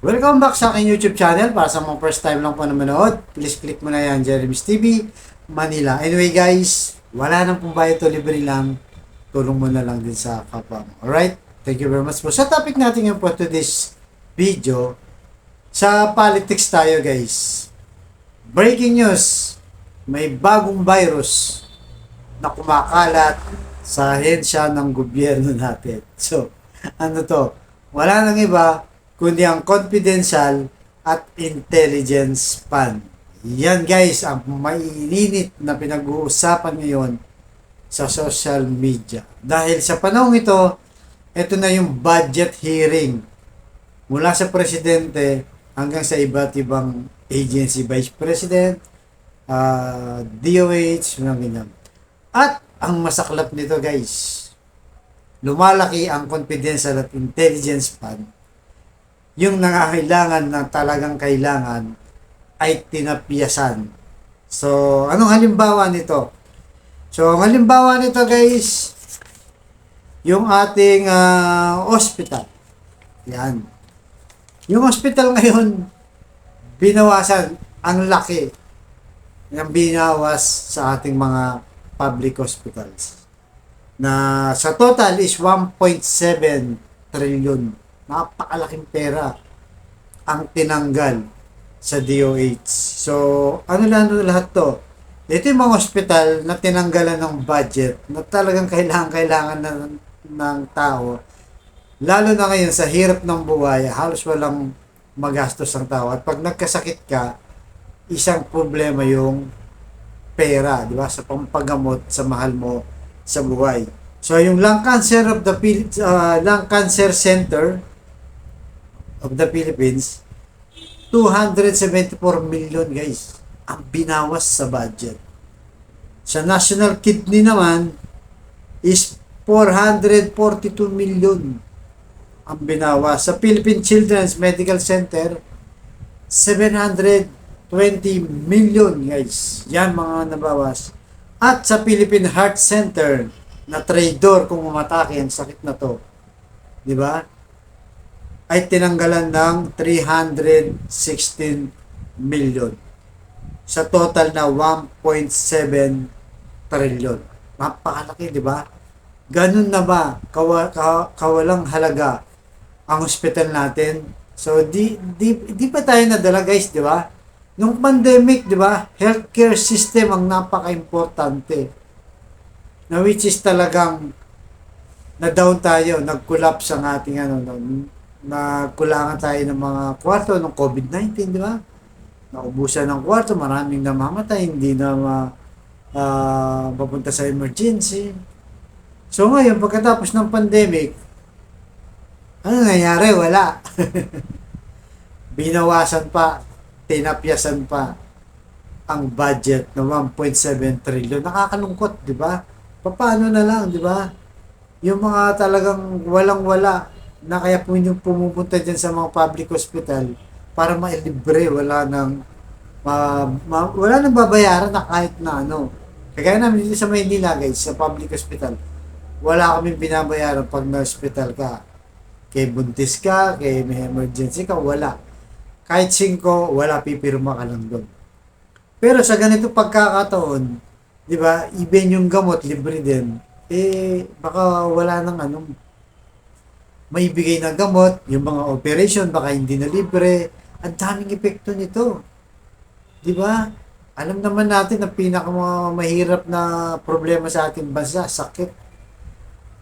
Welcome back sa aking YouTube channel. Para sa mga first time lang po na manood, please click mo na yan, Jeremy's TV, Manila. Anyway guys, wala nang pong bayad to, libre lang. Tulong mo na lang din sa kapwa mo. Alright? Thank you very much po. Sa topic natin yung for today's video, sa politics tayo guys. Breaking news, may bagong virus na kumakalat sa ahensya ng gobyerno natin. So, ano to? Wala nang iba kundi ang confidential at intelligence fund. Yan guys, ang mainit na pinag-uusapan ngayon sa social media. Dahil sa panahon ito na yung budget hearing mula sa presidente hanggang sa iba't ibang agency, vice president, DOH, mga ganyan. At ang masaklap nito guys, lumalaki ang confidential at intelligence fund. Yung nangangailangan na talagang kailangan ay tinapiyasan. So, anong halimbawa nito? So, ang halimbawa nito guys, yung ating hospital. Yan. Yung hospital ngayon, binawasan ang laki ng binawas sa ating mga public hospitals. Na sa total is 1.7 trillion. Napakalaking pera ang tinanggal sa DOH. So, ano lahat to? Ito yung mga hospital na tinanggalan ng budget na talagang kailangan ng tao. Lalo na ngayon sa hirap ng buhay, halos walang magastos ang tao. At pag nagkasakit ka, isang problema yung pera, di ba? Sa pampagamot sa mahal mo sa buhay. So, yung Lung Cancer Center of the Philippines, 274 million guys ang binawas sa budget. Sa National Kidney naman is 442 million ang binawas. Sa Philippine Children's Medical Center 720 million guys. Yan mga nabawas. At sa Philippine Heart Center na traidor kung umatake ang sakit na to, di ba? Ay tinanggalan ng 316 million sa total na 1.7 trillion. Napakalaki, di ba? Ganun na ba kawalang halaga ang hospital natin? So di pa tayo nadala guys, di ba? Nung pandemic, di ba? Healthcare system ang napaka-importante. Na which is talagang na-down tayo, nag-collapse ang ating nagkulangan tayo ng mga kwarto ng COVID-19, di ba? Naubusan ng kwarto, maraming namamatay, hindi na papunta sa emergency. So ngayon, pagkatapos ng pandemic, ano nangyari? Wala. Binawasan pa, tinapyasan pa ang budget ng 1.7 trillion. Nakakalungkot, di ba? Paano na lang, di ba? Yung mga talagang walang-wala na kaya po yung pumupunta dyan sa mga public hospital para mailibre, wala nang babayaran na kahit na ano. Kaya namin dito sa Maynila guys, sa public hospital, wala kaming binabayaran pag na-hospital ka. Kay buntis ka, kay may emergency ka, wala. Kahit 5, wala, pipirma ka lang doon. Pero sa ganito pagkakataon, di ba, even yung gamot, libre din, baka wala nang maibigay na gamot, yung mga operation baka hindi na libre. Ang daming epekto nito. 'Di ba? Alam naman natin na pinakamahirap na problema sa ating bansa, sakit.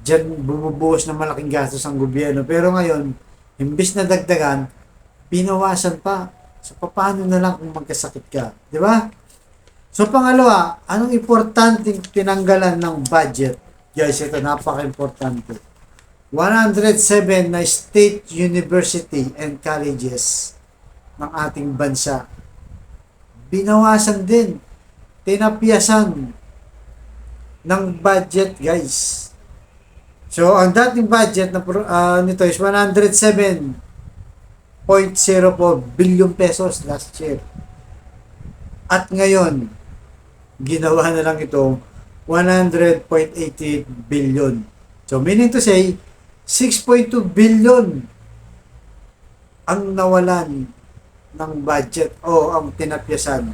Diyan bumubuhos ng malaking gastos ang gobyerno. Pero ngayon, imbis na dagdagan, binawasan pa. So paano na lang kung magkasakit ka, 'di ba? So pangalawa, anong importanteng tinanggalan ng budget? Guys, ito napaka-importante. 107 na state university and colleges ng ating bansa. Binawasan din. Tinapyasan ng budget, guys. So, ang dating budget nito is 107.04 billion pesos last year. At ngayon, ginawa na lang ito 100.88 billion. So, meaning to say, 6.2 billion ang nawalan ng budget o ang tinapyasan,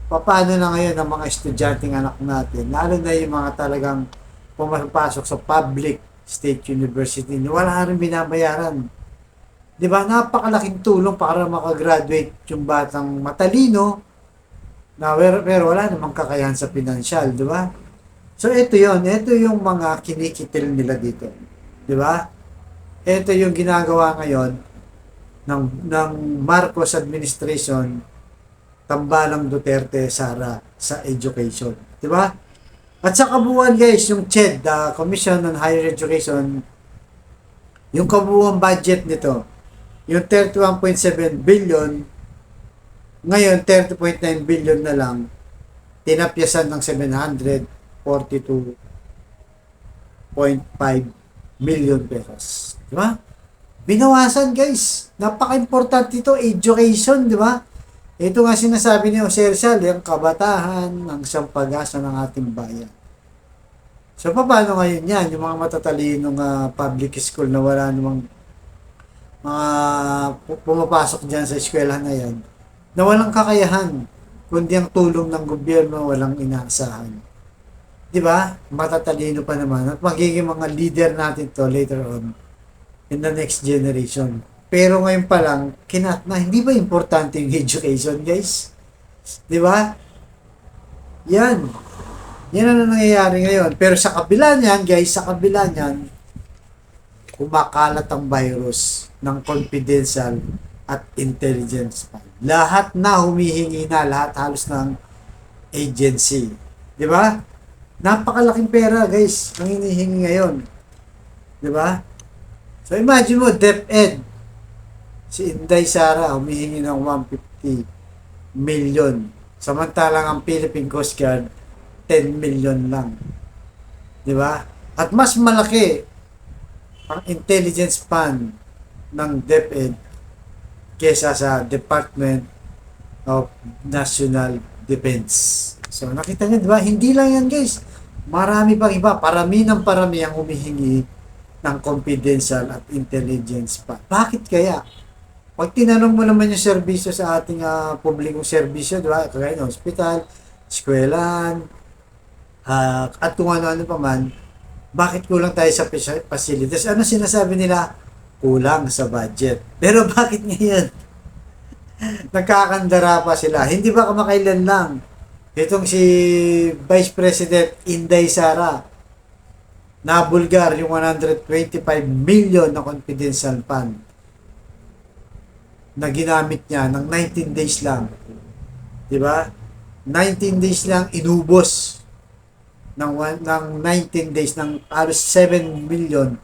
paano na ngayon ang mga estudyanteng anak natin, lalo na yung mga talagang pumapasok sa public state university, wala rin binabayaran. Di ba? Napakalaking tulong para makagraduate yung batang matalino, na pero wala namang kakayahan sa pinansyal, di ba? So ito yon, ito yung mga kinikitil nila dito. Di ba? Ito yung ginagawa ngayon ng Marcos administration, tambalang Duterte Sara sa education. Di ba? At sa kabuuan guys, yung CHED, the Commission on Higher Education, yung kabuuan budget nito, yung 31.7 billion, ngayon 30.9 billion na lang, tinapyasan ng 742.5 million pesos. Di ba? Binawasan guys. Napaka-importante ito, education, di ba? Ito nga sinasabi ni Jose Rizal, yung kabatahan ng siyang pag-asa ng ating bayan. So, paano ngayon yan? Yung mga matatalinong public school na wala namang mga pumapasok dyan sa eskwelahan na yan, na walang kakayahan, kundi ang tulong ng gobyerno, walang inaasahan. Di ba? Matatalino pa naman. At magiging mga leader natin to later on in the next generation. Pero ngayon pa lang, na hindi ba importante yung education, guys? Di ba? Yan. Yan ang nangyayari ngayon. Pero sa kabila niyan, guys, sa kabila niyan, kumakalat ang virus ng confidential at intelligence fund. Lahat na humihingi na, lahat halos ng agency. Di ba? Napakalaking pera, guys, ang hinihingi ngayon. Di ba? So imagine mo, DepEd, si Inday Sara humihingi ng 150 million. Samantalang ang Philippine Coast Guard, 10 million lang. Di ba? At mas malaki ang intelligence fund ng DepEd kesa sa Department of National Defense. So nakita niyo, di ba? Hindi lang yan, guys. Marami pang iba. Parami ng parami ang humihingi ng confidential at intelligence fund. Bakit kaya? Pag tinanong mo naman yung serbisyo sa ating publikong serbisyo, di ba? Kagaya ng hospital, eskwelahan, at kung ano-ano pa man, bakit kulang tayo sa facilities? Ano sinasabi nila? Kulang sa budget. Pero bakit ngayon? Nagkakandara pa sila. Hindi ba kamakailan lang? Itong si Vice President Inday Sara, nabulgar yung 125 million na confidential fund na ginamit niya ng 19 days lang. Di ba? 19 days lang inubos ng 19 days ng halos 7 million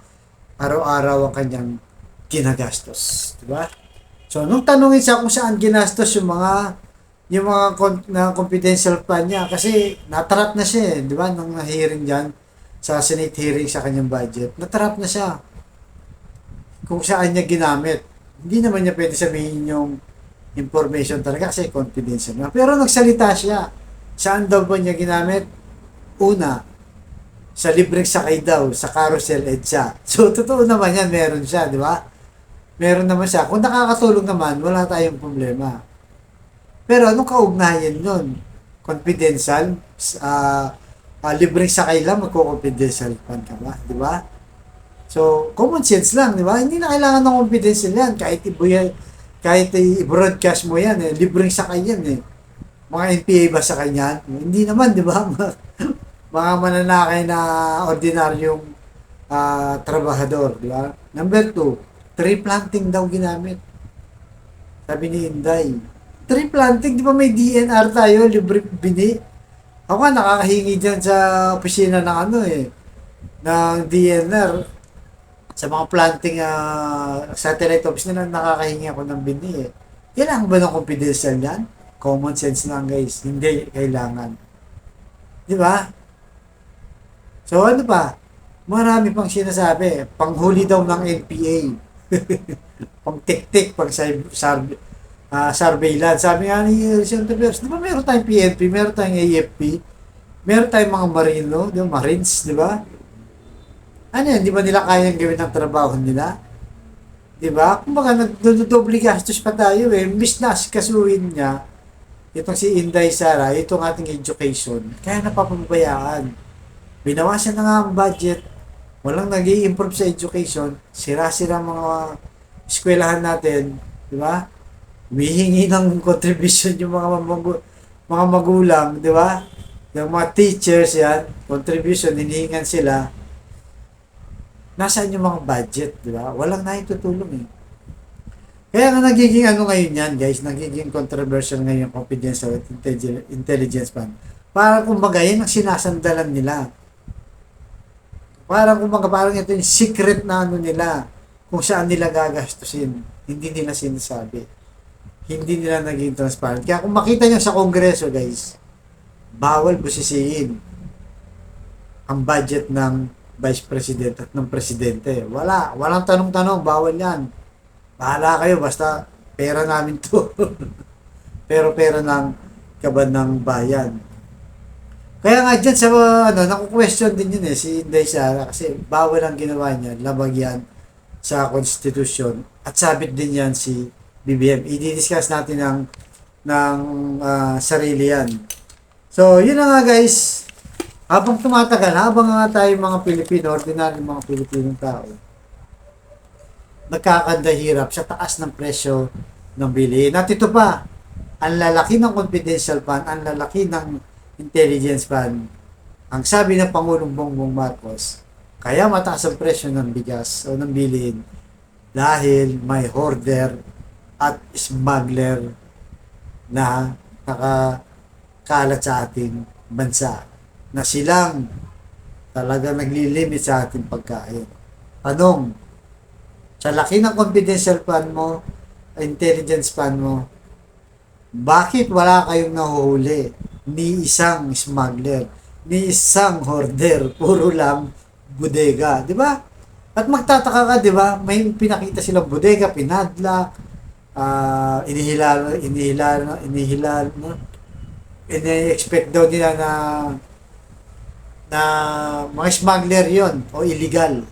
araw-araw ang kanyang ginagastos. Di ba? So, nung tanungin siya kung saan ginastos yung mga confidential plan niya, kasi natrap na siya di ba? Nung hearing dyan, sa Senate hearing sa kanyang budget, natrap na siya kung saan niya ginamit. Hindi naman niya pwede sabihin yung information talaga kasi confidential na. Pero nagsalita siya. Saan daw ba niya ginamit? Una, sa libreng sakay daw, sa carousel EDSA. So, totoo naman yan, meron siya, di ba? Meron naman siya. Kung nakakatulong naman, wala tayong problema. Pero anong kaugnayan nun? Confidential? Libreng sakay lang, magko-confidential fund ka ba? Di ba? So, common sense lang, di ba? Hindi na kailangan ng confidential yan. Kahit i-broadcast mo yan, libreng sakay yan eh. Mga NPA ba sa kanya? Hindi naman, di ba? Mga mananakay na ordinaryong trabahador, di ba? Number 2, tree planting daw ginamit. Sabi ni Inday. Tree planting, di ba may DNR tayo, libre bini? Ako nga nakakahingi dyan sa opisina ng ng DNR. Sa mga planting satellite office na nakakahingi ako ng bini eh. Kailangan ba ng confidential yan? Common sense lang guys. Hindi kailangan. Di ba? So ano pa? Marami pang sinasabi. Panghuli daw ng NPA. Pang tik-tik, pang surveillance. Sabi nga ni Senator Pers, di ba meron tayong PNP, meron tayong AFP, meron tayong mga marino, di ba? Marines, di ba? Ano yan? Di ba nila kayang gawin ang trabaho nila? 'Di ba? Kumbaga nagdodoble gastos pa tayo eh. Imbis na asikasuhin niya itong si Inday Sara, itong ating education, kaya napapabayaan. Binawasan na nga ang budget, walang nag improve sa education, sira-sira mga eskwelahan natin, di ba? Humihingi ng contribution yung mga magulang, di ba? Yung mga teachers yan, contribution, hinihingan sila. Nasaan yung mga budget, di ba? Walang naitutulong eh. Kaya nga nagiging ano ngayon yan, guys, nagiging controversial ngayon yung confidential intelligence fund. Para kumbaga, yan ang sinasandalan nila. Parang kumbaga, parang ito yung secret na ano nila, kung saan nila gagastusin. Hindi nila sinasabi. Hindi nila naging transparent. Kaya kung makita nyo sa Kongreso, guys, bawal busisiin ang budget ng Vice President at ng Presidente. Walang tanong-tanong, bawal yan. Bahala kayo, basta pera namin to. Pero pera ng kaban ng bayan. Kaya nga dyan sa, naku-question din yun eh, si Inday Sara, kasi bawal ang ginawa niya, labag yan sa Constitution, at sabit din yan si BBM. I-discuss natin ng sarili yan. So, yun na nga guys, habang tumatagal, habang nga tayo mga Pilipino, ordinary mga Pilipinong tao, nagkakandahirap sa taas ng presyo ng bilihin. At ito pa, ang lalaki ng confidential fund, ang lalaki ng intelligence fund. Ang sabi ng Pangulong Bongbong Marcos, kaya mataas ang presyo ng bigas o ng bilihin dahil may hoarder at smuggler na nakakalat sa ating bansa na silang talagang naglilimit sa ating pagkain. Tanong, sa laki ng confidential fund mo, intelligence fund mo, bakit wala kayong nahuhuli? Ni isang smuggler, ni isang hoarder, puro lang bodega, di ba? At magtataka ka, di ba? May pinakita silang bodega, pinadlock, inihilal, no? Ini-expect daw nila na mga smuggler yon o illegal.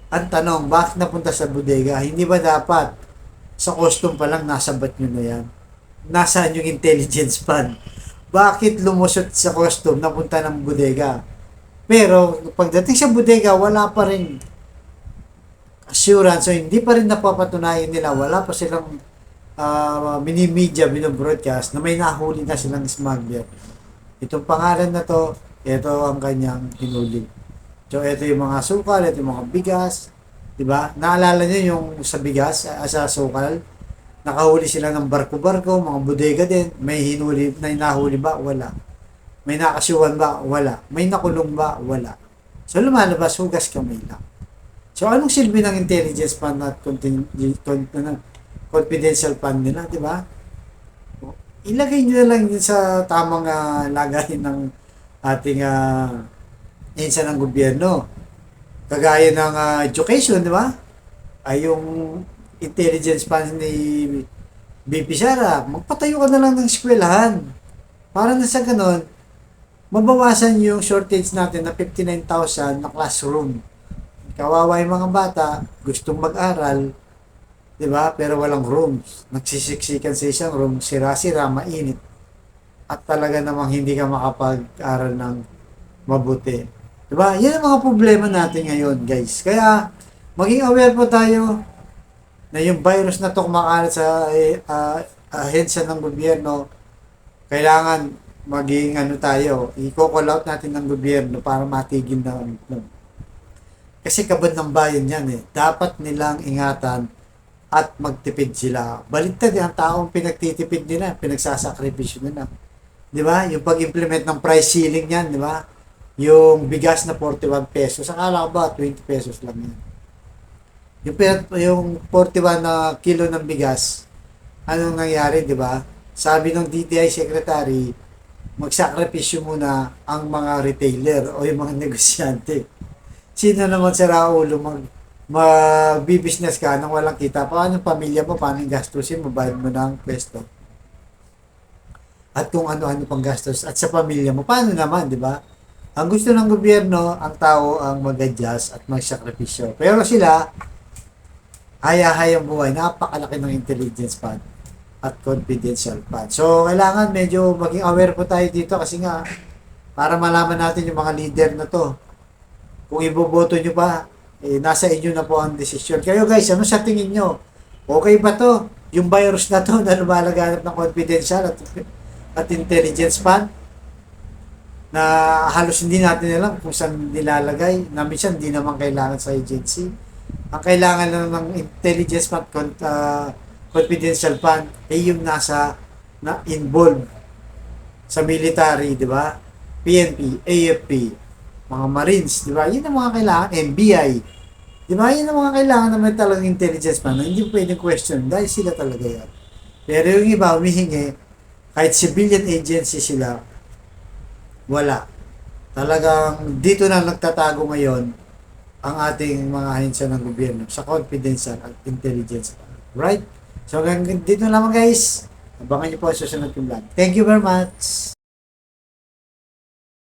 Ang tanong, bakit napunta sa bodega? Hindi ba dapat sa custom pa lang nasabat nyo na yan? Nasaan yung intelligence fund? Bakit lumusot sa custom napunta ng bodega? Pero pagdating sa bodega, wala pa rin assurance. So hindi pa rin napapatunayan nila. Wala pa silang mini-media, binobroadcast na may nahuli na silang smuggler. Itong pangalan na to, ito ang kanyang hinuli. So, ito yung mga sukal, ito yung mga bigas, di ba? Naalala niyo yung sa bigas, sa sukal, nakahuli sila ng barko-barko, mga bodega din, may hinuli, may nahuli ba? Wala. May nakasuhan ba? Wala. May nakulong ba? Wala. So, lumalabas, hugas kamay lang. So, anong silbi ng intelligence fund at confidential fund nila, di ba? Ilagay nyo na lang din sa tamang lagayin ng ating insa ng gobyerno. Kagaya ng education, di ba? Ay yung intelligence fund ni BP Sara, magpatayo ka na lang ng eskwelahan. Para na sa ganon, mabawasan yung shortage natin na 59,000 na classroom. Kawawa yung mga bata, gustong mag-aral, di ba? Pero walang rooms. Nagsisiksikan sa isang room, sira-sira, mainit. At talaga namang hindi ka makapag-aral ng mabuti. Diba? Yan ang mga problema natin ngayon, guys. Kaya, maging aware po tayo na yung virus na to kumakalat sa ahensya ng gobyerno. Kailangan maging tayo, i-call out natin ng gobyerno para matigil na. Kasi kabad ng bayan yan eh. Dapat nilang ingatan at magtipid sila. Baliktad ang taong pinagtitipid nila, pinagsasakripisyo nila. Diba? Yung pag-implement ng price ceiling yan, diba? Yung bigas na 41 pesos, akala ko ba 20 pesos lang yan. Yung 41 na kilo ng bigas, anong nangyari, di ba? Sabi ng DTI Secretary, magsakripisyo muna ang mga retailer o yung mga negosyante. Sino naman sa Raulo mag-business ka nang walang kita? Paano pamilya mo? Paano yung gastusin mo? Bayad mo ng pwesto. At kung ano-ano pang gastos. At sa pamilya mo, paano naman, di ba? Ang gusto ng gobyerno, ang tao ang mag-adjust at magsakripisyo. Pero sila, hayang buhay, napakalaki ng intelligence fund at confidential fund. So, kailangan medyo maging aware po tayo dito kasi nga, para malaman natin yung mga leader na to. Kung iboboto nyo pa, nasa inyo na po ang desisyon. Kayo guys, ano sa tingin nyo? Okay ba to? Yung virus na to na lumalaganap ng confidential at intelligence fund na halos hindi natin alam kung saan nilalagay, na minsan hindi naman kailangan sa agency. Ang kailangan lang ng intelligence fund, confidential fund, ay yung nasa na involved sa military, di ba? PNP, AFP, mga Marines, di ba? Yun ang mga kailangan, NBI. Di ba? Yun ang mga kailangan na may talagang intelligence fund na hindi pwedeng question dahil sila talaga yan. Pero yung iba, humihingi, kahit civilian agency sila, wala. Talagang dito na nagtatago ngayon ang ating mga ahensya ng gobyerno sa confidential at intelligence. Right? So, hanggang dito naman guys. Abangan niyo po ang susunod kong vlog. Thank you very much.